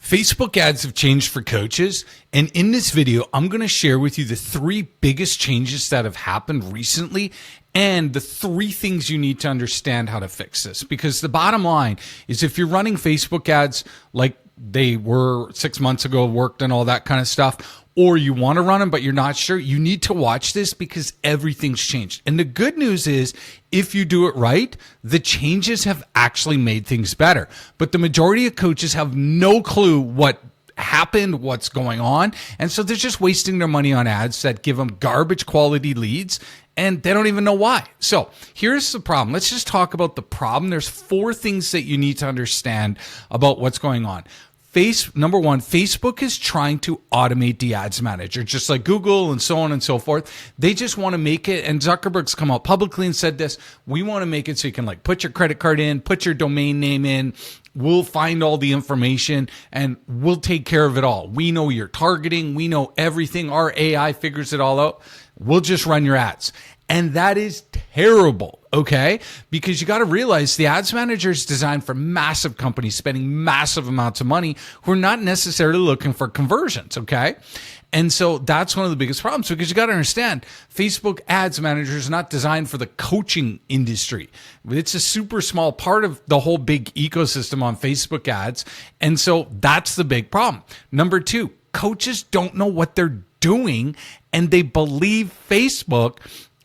Facebook ads have changed for coaches, and in this video, I'm going to share with you the 3 biggest changes that have happened recently and the 3 things you need to understand how to fix this. Because the bottom line is if you're running Facebook ads like they were 6 months ago, worked and all that kind of stuff, or you want to run them, but you're not sure, you need to watch this because everything's changed. And the good news is, if you do it right, the changes have actually made things better. But the majority of coaches have no clue what happened, what's going on. And so they're just wasting their money on ads that give them garbage quality leads, and they don't even know why. So here's the problem. Let's just talk about the problem. There's 4 things that you need to understand about what's going on. Number 1, Facebook is trying to automate the ads manager, just like Google and so on and so forth. They just want to make it, and Zuckerberg's come out publicly and said this, we want to make it so you can like put your credit card in, put your domain name in, we'll find all the information and we'll take care of it all. We know your targeting, we know everything, our AI figures it all out. We'll just run your ads. And that is terrible, okay? Because you got to realize the ads manager is designed for massive companies spending massive amounts of money who are not necessarily looking for conversions, okay? And so that's one of the biggest problems, because you got to understand, Facebook ads manager is not designed for the coaching industry. It's a super small part of the whole big ecosystem on Facebook ads. And so that's the big problem. Number 2, coaches don't know what they're doing, and they believe Facebook,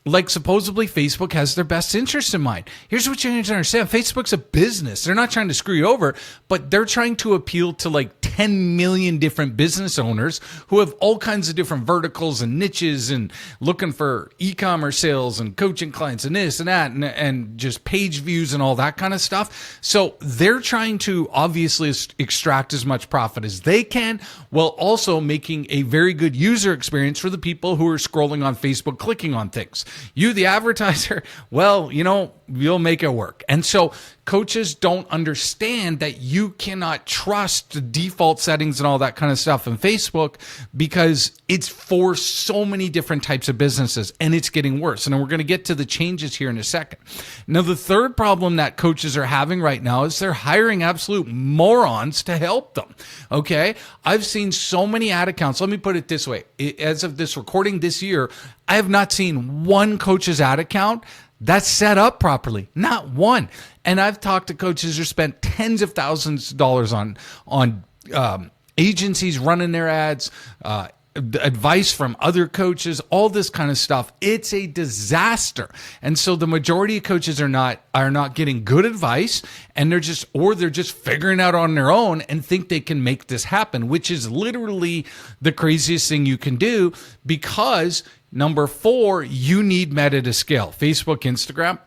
like supposedly Facebook has their best interest in mind. Here's what you need to understand. Facebook's a business. They're not trying to screw you over, but they're trying to appeal to like 10 million different business owners who have all kinds of different verticals and niches and looking for e-commerce sales and coaching clients and this and that and just page views and all that kind of stuff. So they're trying to obviously extract as much profit as they can, while also making a very good user experience for the people who are scrolling on Facebook, clicking on things. You, the advertiser, well, you'll make it work. And so coaches don't understand that you cannot trust the default settings and all that kind of stuff in Facebook, because it's for so many different types of businesses, and it's getting worse. And we're going to get to the changes here in a second. Now, the third problem that coaches are having right now is they're hiring absolute morons to help them. Okay. I've seen so many ad accounts. Let me put it this way. As of this recording this year, I have not seen one coach's ad account that's set up properly. Not one. And I've talked to coaches who spent tens of thousands of dollars on agencies running their ads, advice from other coaches, all this kind of stuff. It's a disaster. And so the majority of coaches are not getting good advice, and they're just figuring out on their own and think they can make this happen, which is literally the craziest thing you can do, because number 4, you need meta to scale. Facebook, Instagram,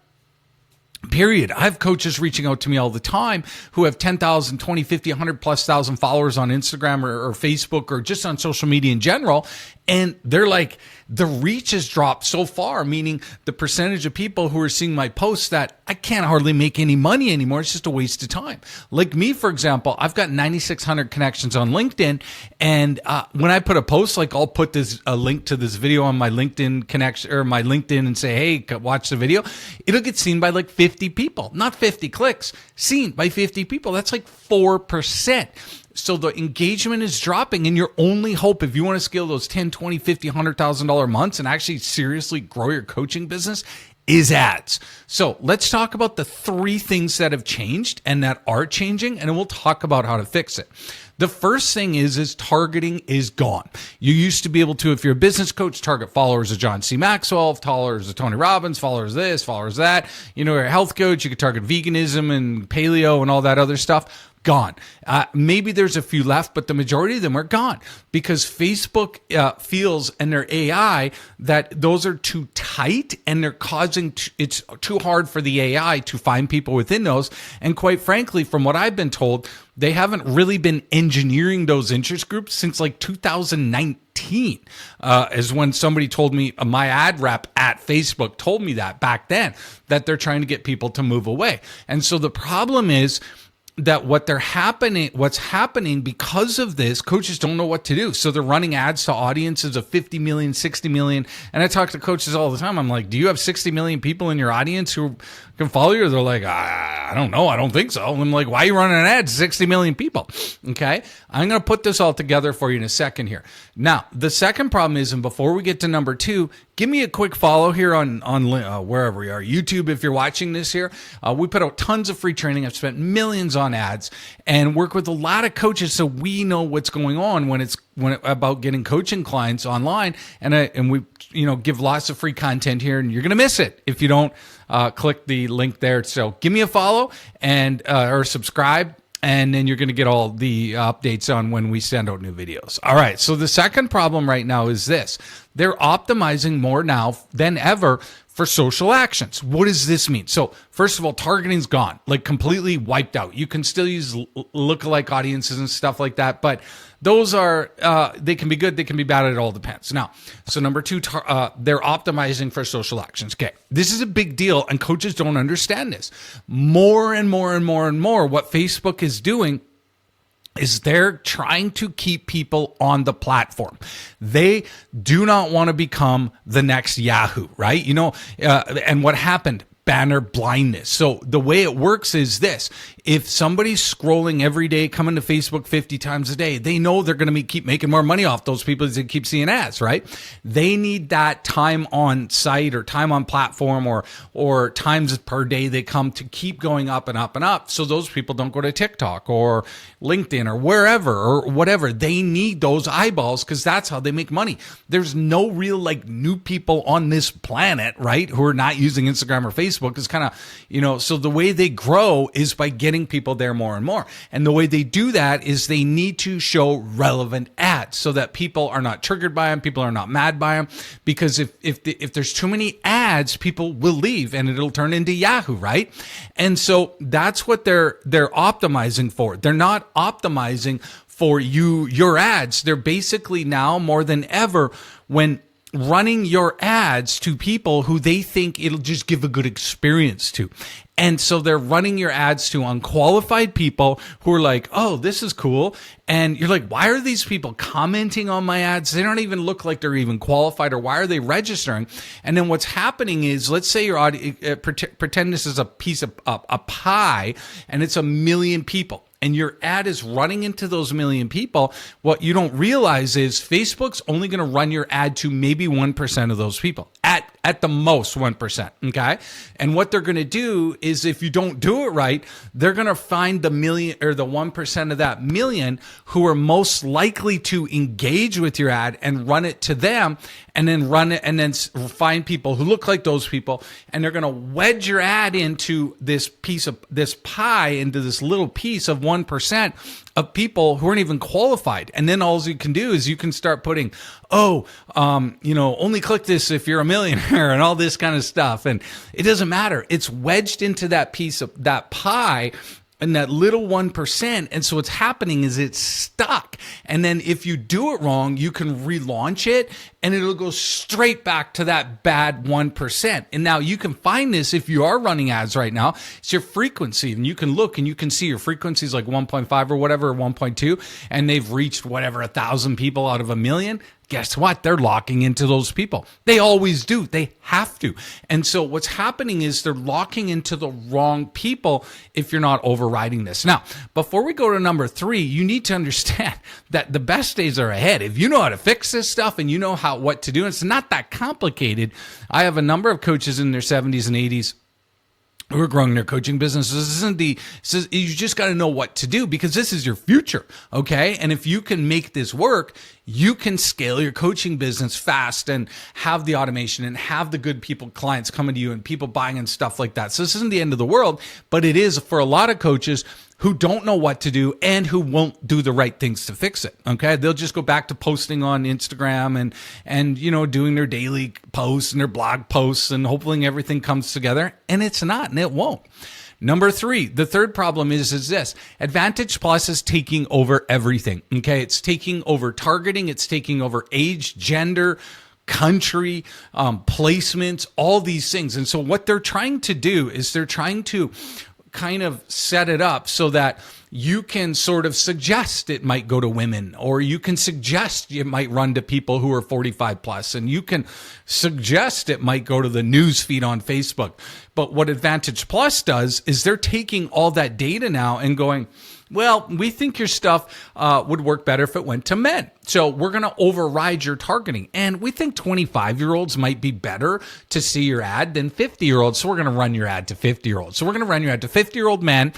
period. I have coaches reaching out to me all the time who have 10,000, 20, 50, 100 plus thousand followers on Instagram or Facebook or just on social media in general. And they're like, the reach has dropped so far, meaning the percentage of people who are seeing my posts, that I can't hardly make any money anymore. It's just a waste of time. Like me, for example, I've got 9,600 connections on LinkedIn. And when I put a post, like I'll put a link to this video on my LinkedIn connection or my LinkedIn and say, hey, watch the video. It'll get seen by like 50 people, not 50 clicks, seen by 50 people. That's like 4%. So the engagement is dropping, and your only hope, if you want to scale those 10, 20, 50, $100,000 months and actually seriously grow your coaching business, is ads. So let's talk about the 3 things that have changed and that are changing, and then we'll talk about how to fix it. The first thing is targeting is gone. You used to be able to, if you're a business coach, target followers of John C. Maxwell, followers of Tony Robbins, followers of this, followers of that. You're a health coach, you could target veganism and paleo and all that other stuff. Gone. Maybe there's a few left, but the majority of them are gone, because Facebook feels, and their AI, that those are too tight, and they're causing it's too hard for the AI to find people within those. And quite frankly, from what I've been told, they haven't really been engineering those interest groups since like 2019, is when somebody told me, my ad rep at Facebook told me that back then, that they're trying to get people to move away. And so the problem is, what's happening because of this, coaches don't know what to do. So they're running ads to audiences of 50 million, 60 million. And I talk to coaches all the time. I'm like, do you have 60 million people in your audience who can follow you? They're like, I don't know. I don't think so. I'm like, why are you running an ad to 60 million people? Okay. I'm going to put this all together for you in a second here. Now, the second problem is, and before we get to number two, give me a quick follow here on wherever we are, YouTube. If you're watching this here, we put out tons of free training. I've spent millions on ads and work with a lot of coaches, so we know what's going on when about getting coaching clients online. And we give lots of free content here, and you're going to miss it if you don't click the link there. So give me a follow and or subscribe. And then you're going to get all the updates on when we send out new videos. All right. So the second problem right now is this. They're optimizing more now than ever for social actions. What does this mean? So first of all, targeting's gone, like completely wiped out. You can still use lookalike audiences and stuff like that, but those are, they can be good, they can be bad, it all depends. Now, so number two, they're optimizing for social actions. Okay, this is a big deal, and coaches don't understand this. More and more and more and more, what Facebook is doing is they're trying to keep people on the platform. They do not want to become the next Yahoo, right? And what happened? Banner blindness. So the way it works is this. If somebody's scrolling every day, coming to Facebook 50 times a day, they know they're going to keep making more money off those people as they keep seeing ads, right? They need that time on site or time on platform or times per day they come to keep going up and up and up. So those people don't go to TikTok or LinkedIn or wherever or whatever. They need those eyeballs because that's how they make money. There's no real new people on this planet, right, who are not using Instagram or Facebook. Is kind of, so the way they grow is by getting people there more and more. And the way they do that is they need to show relevant ads so that people are not triggered by them, people are not mad by them, because if there's too many ads, people will leave and it'll turn into Yahoo, right? And so that's what they're optimizing for. They're not optimizing for your ads. They're basically now more than ever when running your ads to people who they think it'll just give a good experience to. And so they're running your ads to unqualified people who are like, oh, this is cool. And you're like, why are these people commenting on my ads? They don't even look like they're even qualified, or why are they registering? And then what's happening is, let's say your audience, pretend this is a piece of a pie and it's 1 million people. And your ad is running into those 1 million people. What you don't realize is Facebook's only going to run your ad to maybe 1% of those people. At the most 1%, okay? And what they're going to do is, if you don't do it right, they're going to find the million or the 1% of that million who are most likely to engage with your ad and run it to them, and then run it and then find people who look like those people, and they're going to wedge your ad into this piece of this pie, into this little piece of 1% of people who aren't even qualified. And then all you can do is you can start putting, only click this if you're a millionaire and all this kind of stuff. And it doesn't matter. It's wedged into that piece of that pie and that little 1%. And so what's happening is it's stuck. And then if you do it wrong, you can relaunch it and it'll go straight back to that bad 1%. And now you can find this if you are running ads right now. It's your frequency. And you can look and you can see your frequency is like 1.5 or whatever, or 1.2. And they've reached whatever, 1,000 people out of 1 million. Guess what? They're locking into those people. They always do. They have to. And so what's happening is they're locking into the wrong people if you're not overriding this. Now, before we go to number 3, you need to understand that the best days are ahead. If you know how to fix this stuff and you know what to do, it's not that complicated. I have a number of coaches in their 70s and 80s who are growing their coaching businesses. You just got to know what to do, because this is your future, okay? And if you can make this work, you can scale your coaching business fast and have the automation and have the good people, clients coming to you and people buying and stuff like that. So this isn't the end of the world, but it is for a lot of coaches who don't know what to do and who won't do the right things to fix it. Okay. They'll just go back to posting on Instagram and doing their daily posts and their blog posts and hoping everything comes together. And it's not, and it won't. Number 3, the third problem is this. Advantage Plus is taking over everything. Okay. It's taking over targeting. It's taking over age, gender, country, placements, all these things. And so what they're trying to do is they're trying to kind of set it up so that you can sort of suggest it might go to women, or you can suggest it might run to people who are 45 plus, and you can suggest it might go to the news feed on Facebook. But what Advantage Plus does is they're taking all that data now and going, well, we think your stuff would work better if it went to men. So we're going to override your targeting. And we think 25-year-olds might be better to see your ad than 50-year-olds. So we're going to run your ad to 50-year-olds. So we're going to run your ad to 50-year-old men,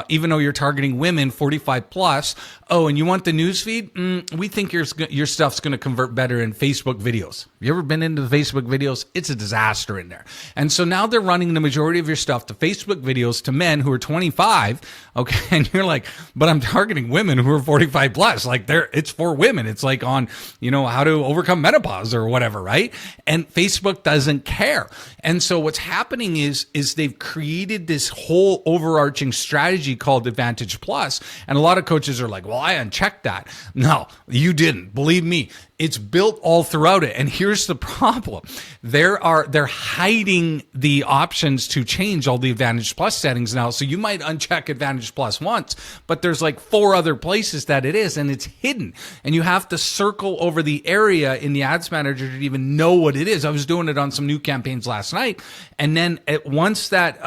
even though you're targeting women 45 plus. Oh, and you want the news feed? We think your stuff's going to convert better in Facebook videos. Have you ever been into the Facebook videos? It's a disaster in there. And so now they're running the majority of your stuff to Facebook videos to men who are 25. Okay. And you're like, but I'm targeting women who are 45 plus. Like it's for women. It's like on, how to overcome menopause or whatever, right? And Facebook doesn't care. And so what's happening is they've created this whole overarching strategy called Advantage Plus. And a lot of coaches are like, well, I unchecked that. No, you didn't. Believe me. It's built all throughout it. And here's the problem. They're hiding the options to change all the Advantage Plus settings now. So you might uncheck Advantage Plus once, but there's like 4 other places that it is, and it's hidden. And you have to circle over the area in the Ads Manager to even know what it is. I was doing it on some new campaigns last night. And then once that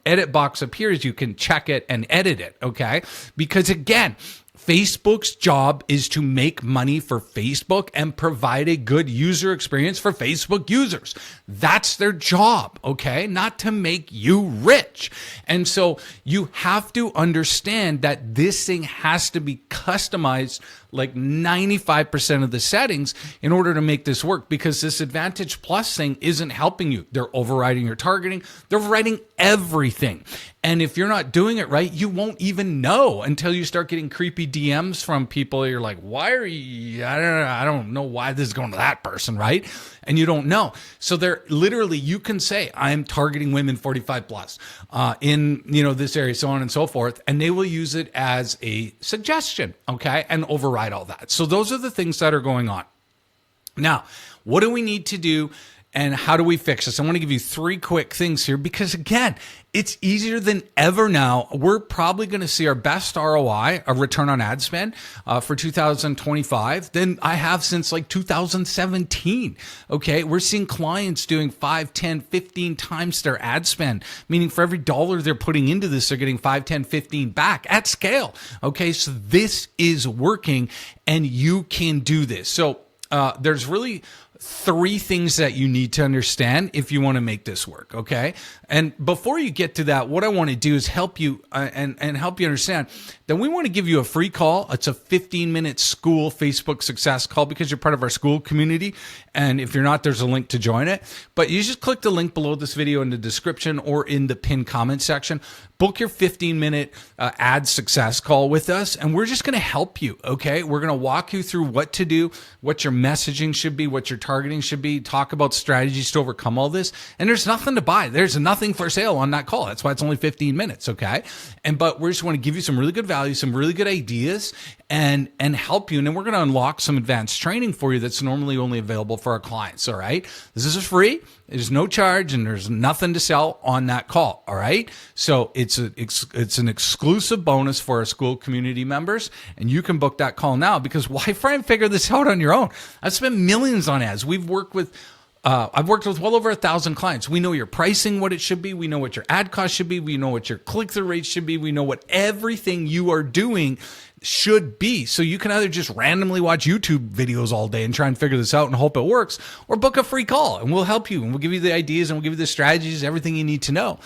edit box appears, you can check it and edit it, okay? Because again, Facebook's job is to make money for Facebook and provide a good user experience for Facebook users. That's their job, okay? Not to make you rich. And so you have to understand that this thing has to be customized like 95% of the settings in order to make this work, because this Advantage Plus thing isn't helping you. They're overriding your targeting. They're overriding everything. And if you're not doing it right, you won't even know until you start getting creepy DMs from people. You're like, why are you, I don't know why this is going to that person, right? And you don't know. So they're literally, you can say, I'm targeting women 45 plus in, this area, so on and so forth. And they will use it as a suggestion, okay? And override all that. So those are the things that are going on. Now, what do we need to do? And how do we fix this? I want to give you 3 quick things here, because again, it's easier than ever now. We're probably going to see our best ROI, a return on ad spend, for 2025 than I have since like 2017. Okay. We're seeing clients doing 5, 10, 15 times their ad spend, meaning for every dollar they're putting into this, they're getting 5, 10, 15 back at scale. Okay. So this is working, and you can do this. So there's really 3 things that you need to understand if you want to make this work, okay? And before you get to that, what I want to do is help you and help you understand that we want to give you a free call. It's a 15-minute Skool Facebook success call, because you're part of our Skool community. And if you're not, there's a link to join it. But you just click the link below this video in the description or in the pinned comment section. Book your 15-minute ad success call with us, and we're just going to help you, okay? We're going to walk you through what to do, what your messaging should be, what your targeting should be, talk about strategies to overcome all this. And there's nothing to buy. There's nothing for sale on that call. That's why it's only 15 minutes, okay? But we just want to give you some really good value, some really good ideas, and help you. And then we're going to unlock some advanced training for you that's normally only available for our clients, all right? This is free. There's no charge, and there's nothing to sell on that call, all right? So it's an exclusive bonus for our Skool community members, and you can book that call now, because why try and figure this out on your own? I've spent millions on ads. I've worked with well over 1,000 clients. We know your pricing, what it should be. We know what your ad cost should be. We know what your click-through rate should be. We know what everything you are doing should be. So you can either just randomly watch YouTube videos all day and try and figure this out and hope it works, or book a free call and we'll help you, and we'll give you the ideas, and we'll give you the strategies, everything you need to know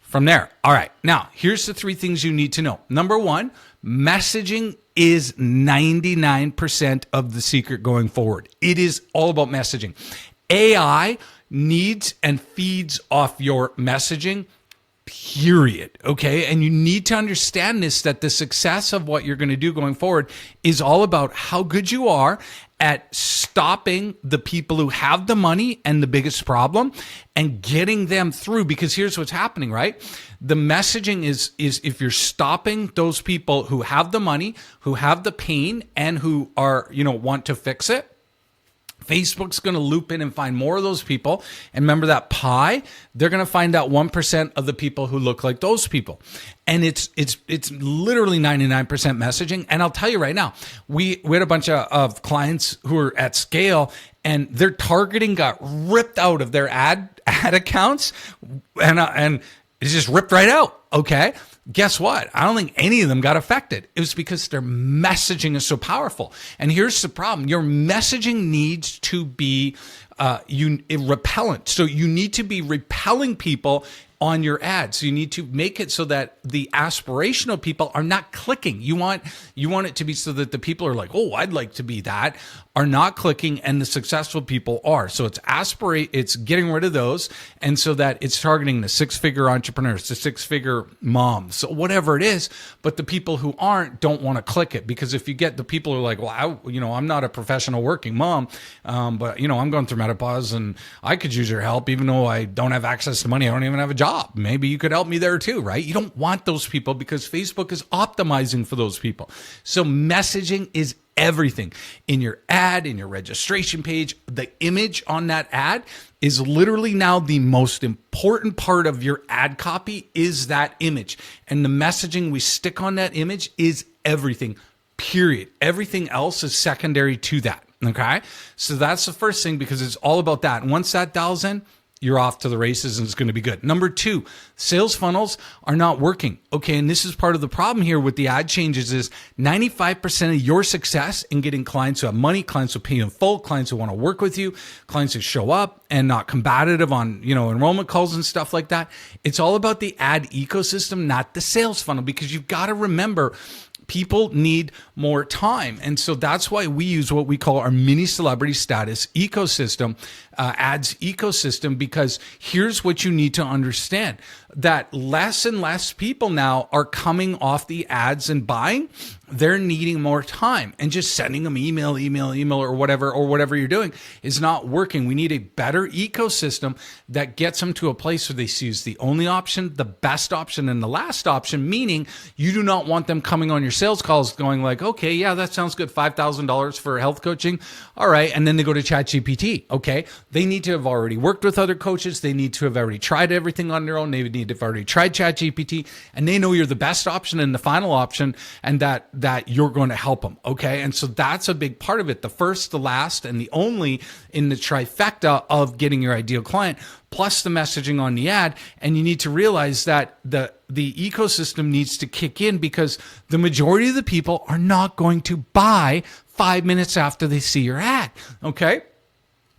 from there. All right. Now, here's the 3 things you need to know. Number 1, messaging is 99% of the secret going forward. It is all about messaging. AI needs and feeds off your messaging, period. Okay. And you need to understand this, that the success of what you're going to do going forward is all about how good you are at stopping the people who have the money and the biggest problem and getting them through. Because here's what's happening, right? The messaging is if you're stopping those people who have the money, who have the pain, and who are, want to fix it, Facebook's going to loop in and find more of those people. And remember that pie? They're going to find out 1% of the people who look like those people. And it's literally 99% messaging. And I'll tell you right now, we had a bunch of clients who were at Scale, and their targeting got ripped out of their ad accounts, and it's just ripped right out. Okay. Guess what? I don't think any of them got affected. It was because their messaging is so powerful. And here's the problem. Your messaging needs to be repellent. So you need to be repelling people on your ads. You need to make it so that the aspirational people are not clicking. You want it to be so that the people are like, oh, I'd like to be that, are not clicking, and the successful people are. So it's getting rid of those, and so that it's targeting the six-figure entrepreneurs, the six-figure moms, so whatever it is. But the people who aren't don't want to click it, because if you get the people who are like, well, I'm not a professional working mom, but I'm going through menopause and I could use your help, even though I don't have access to money, I don't even have a job. Maybe you could help me there too, right? You don't want those people because Facebook is optimizing for those people. So messaging is everything in your ad, in your registration page. The image on that ad is literally now the most important part of your ad copy, is that image. And the messaging we stick on that image is everything, period. Everything else is secondary to that. Okay. So that's the first thing, because it's all about that. And once that dials in, you're off to the races and it's going to be good. Number two, sales funnels are not working. Okay. And this is part of the problem here with the ad changes is 95% of your success in getting clients who have money, clients who pay you in full, clients who want to work with you, clients who show up and not combative on, enrollment calls and stuff like that. It's all about the ad ecosystem, not the sales funnel, because you've got to remember people need more time. And so that's why we use what we call our mini celebrity status ecosystem, ads ecosystem, because here's what you need to understand, that less and less people now are coming off the ads and buying. They're needing more time, and just sending them email, or whatever you're doing is not working. We need a better ecosystem that gets them to a place where they see as the only option, the best option, and the last option, meaning you do not want them coming on your sales calls going like, okay, yeah, that sounds good. $5,000 for health coaching. All right. And then they go to ChatGPT. Okay. They need to have already worked with other coaches. They need to have already tried everything on their own. They need to have already tried ChatGPT, and they know you're the best option and the final option, and that you're going to help them. Okay. And so that's a big part of it. The first, the last, and the only in the trifecta of getting your ideal client, plus the messaging on the ad. And you need to realize that the ecosystem needs to kick in, because the majority of the people are not going to buy 5 minutes after they see your ad. Okay.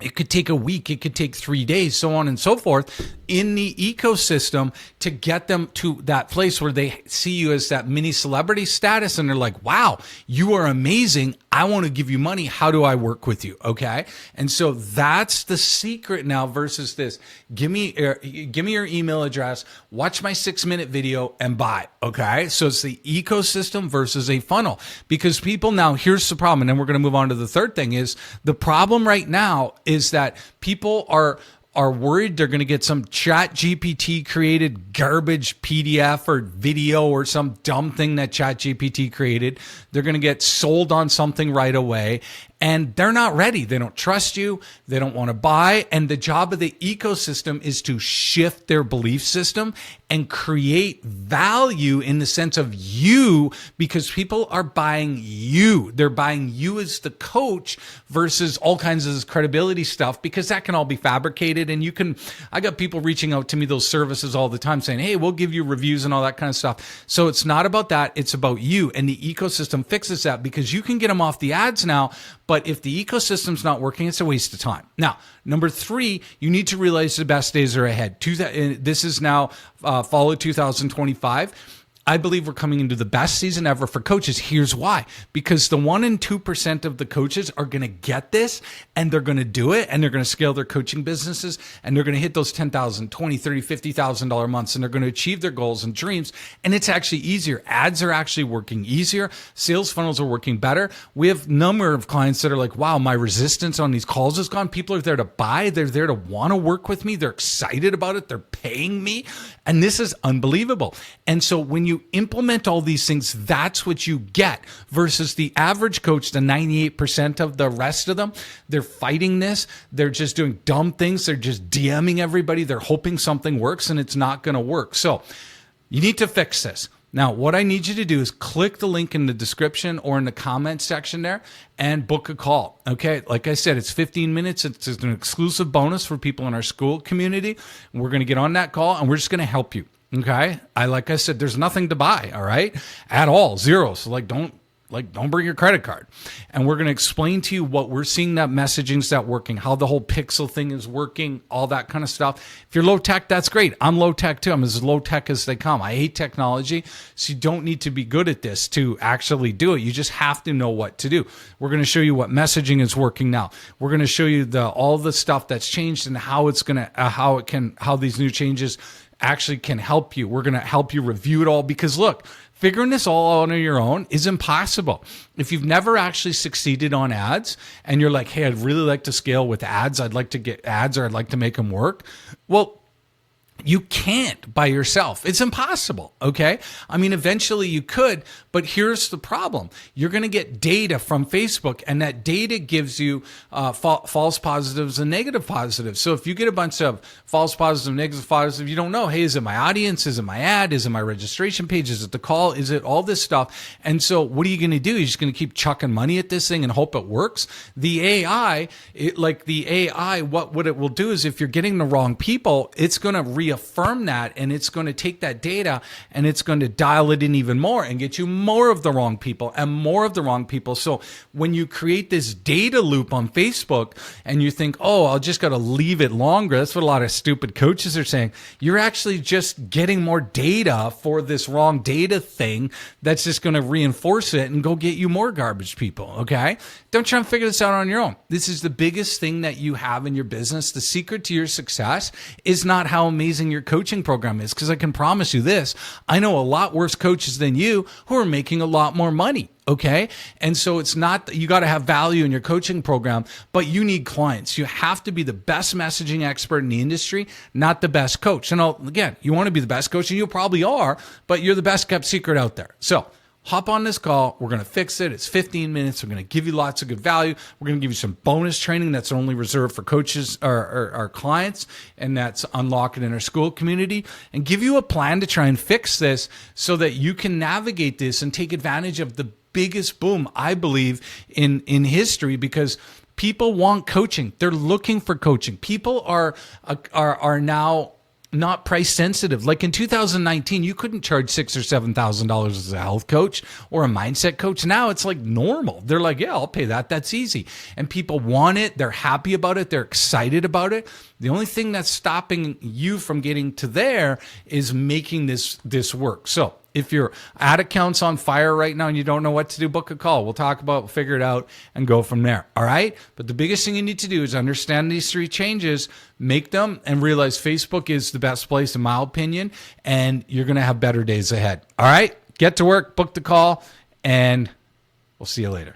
It could take a week, it could take 3 days, so on and so forth in the ecosystem to get them to that place where they see you as that mini celebrity status, and they're like, wow, you are amazing. I want to give you money. How do I work with you? Okay. And so that's the secret now versus this. Give me your email address, watch my 6-minute video, and buy. Okay. So it's the ecosystem versus a funnel, because people now, here's the problem. And then we're going to move on to the third thing, is the problem right now is that people are worried they're going to get some ChatGPT created garbage PDF or video or some dumb thing that ChatGPT created. They're going to get sold on something right away, and they're not ready. They don't trust you. They don't want to buy. And the job of the ecosystem is to shift their belief system and create value in the sense of you, because people are buying you. They're buying you as the coach versus all kinds of this credibility stuff, because that can all be fabricated. And I got people reaching out to me, those services all the time, saying, hey, we'll give you reviews and all that kind of stuff. So it's not about that. It's about you. And the ecosystem fixes that, because you can get them off the ads now. But if the ecosystem's not working, it's a waste of time. Now, number 3, you need to realize the best days are ahead. This is now fall of 2025. I believe we're coming into the best season ever for coaches. Here's why. Because the 1% and 2% of the coaches are going to get this, and they're going to do it, and they're going to scale their coaching businesses, and they're going to hit those $10,000, $20,000, $30,000, $50,000 months, and they're going to achieve their goals and dreams. And it's actually easier. Ads are actually working easier. Sales funnels are working better. We have a number of clients that are like, wow, my resistance on these calls is gone. People are there to buy. They're there to want to work with me. They're excited about it. They're paying me. And this is unbelievable. And so when you you implement all these things, that's what you get. Versus the average coach, the 98% of the rest of them, they're fighting this. They're just doing dumb things. They're just DMing everybody. They're hoping something works, and it's not going to work. So you need to fix this. Now, what I need you to do is click the link in the description or in the comment section there and book a call. Okay. Like I said, it's 15 minutes. It's an exclusive bonus for people in our Skool community. We're going to get on that call and we're just going to help you. Okay. Like I said, there's nothing to buy. All right. At all. Zero. So don't bring your credit card. And we're going to explain to you what we're seeing, that messaging's not working, how the whole pixel thing is working, all that kind of stuff. If you're low tech, that's great. I'm low tech too. I'm as low tech as they come. I hate technology. So you don't need to be good at this to actually do it. You just have to know what to do. We're going to show you what messaging is working now. We're going to show you all the stuff that's changed and how it's going to, how these new changes actually can help you. We're going to help you review it all because look, figuring this all out on your own is impossible. If you've never actually succeeded on ads and you're like, hey, I'd really like to scale with ads. I'd like to get ads or I'd like to make them work. Well, you can't by yourself. It's impossible, okay? I mean, eventually you could, but here's the problem. You're going to get data from Facebook, and that data gives you false positives and negative positives. So if you get a bunch of false positive, negative positive, you don't know, hey, is it my audience? Is it my ad? Is it my registration page? Is it the call? Is it all this stuff? And so what are you going to do? You're just going to keep chucking money at this thing and hope it works? The AI, what it will do is if you're getting the wrong people, it's going to reaffirm that, and it's going to take that data and it's going to dial it in even more and get you more of the wrong people and more of the wrong people. So when you create this data loop on Facebook and you think, oh, I'll just got to leave it longer, that's what a lot of stupid coaches are saying. You're actually just getting more data for this wrong data thing that's just going to reinforce it and go get you more garbage people. Okay. Don't try and figure this out on your own. This is the biggest thing that you have in your business. The secret to your success is not how amazing your coaching program is, because I can promise you this, I know a lot worse coaches than you who are making a lot more money. Okay. And so it's not that you got to have value in your coaching program, but you need clients. You have to be the best messaging expert in the industry, not the best coach. And again, you want to be the best coach, and you probably are, but you're the best kept secret out there. So hop on this call. We're going to fix it. It's 15 minutes. We're going to give you lots of good value. We're going to give you some bonus training that's only reserved for coaches or our clients, and that's unlocked in our Skool community, and give you a plan to try and fix this so that you can navigate this and take advantage of the biggest boom, I believe, in history, because people want coaching. They're looking for coaching. People are now not price sensitive. Like in 2019, you couldn't charge $6,000 or $7,000 as a health coach or a mindset coach. Now it's like normal. They're like, yeah, I'll pay that. That's easy. And people want it. They're happy about it. They're excited about it. The only thing that's stopping you from getting to there is making this work. So if your ad account's on fire right now and you don't know what to do, book a call. We'll talk about, we'll figure it out and go from there. All right. But the biggest thing you need to do is understand these three changes, make them, and realize Facebook is the best place, in my opinion, and you're going to have better days ahead. All right. Get to work, book the call, and we'll see you later.